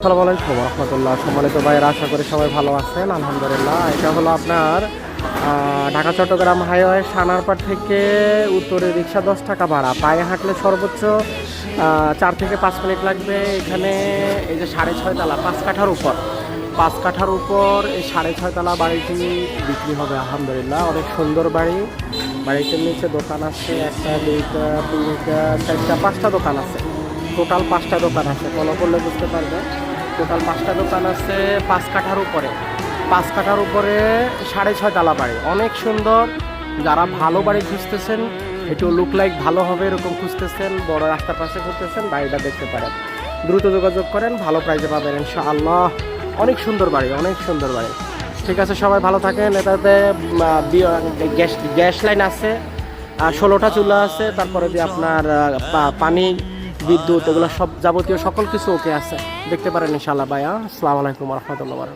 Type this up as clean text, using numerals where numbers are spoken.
আসসালামু আলাইকুম রহমতুল্লাহ। সম্মানিত ভাইয়েরা, আশা করি সবাই ভালো আছেন। আলহামদুলিল্লাহ। এটা হলো আপনার ঢাকা চট্টগ্রাম হাইওয়ে সানারপাড় থেকে উত্তরে রিক্সা 10 টাকা ভাড়া, পায়ে হাঁটলে সর্বোচ্চ 4 থেকে 5 মিনিট লাগবে। এখানে এই যে 6.5 তলা 5 কাঠার উপর, 5 কাঠার উপর এই 6.5 তলা বাড়িটি বিক্রি হবে। আলহামদুলিল্লাহ, অনেক সুন্দর বাড়ি। বাড়িটির নিচে দোকান আছে, 1টা 2টা 3টা 4টা 5টা দোকান আছে। টোটাল 5টা দোকান আছে, ফলো করলে বুঝতে পারবে। টোটাল 5টা দোকান আছে 5 কাঠার উপরে, 5 কাঠার উপরে 6.5 তলা বাড়ি, অনেক সুন্দর। যারা ভালো বাড়ি খুঁজতেছেন, একটু লুক লাইক ভালো হবে এরকম খুঁজতেছেন, বড় রাস্তার পাশে খুঁজতেছেন, বাড়িটা দেখতে পারেন। দ্রুত যোগাযোগ করেন, ভালো প্রাইসে পাবেন ইনশাআল্লাহ। অনেক সুন্দর বাড়ি, অনেক সুন্দর বাড়ি। ঠিক আছে, সবাই ভালো থাকেন। এটাতে গ্যাস লাইন আছে, 16টা চুলা আছে, তারপরে দিয়ে আপনার পানি, বিদ্যুৎ, এগুলো সব যাবতীয় সকল কিছু ওকে আছে, দেখতে পারেন ইনশাআল্লাহ ভাইয়া। আসসালামু আলাইকুম রহমতুল্লাহ।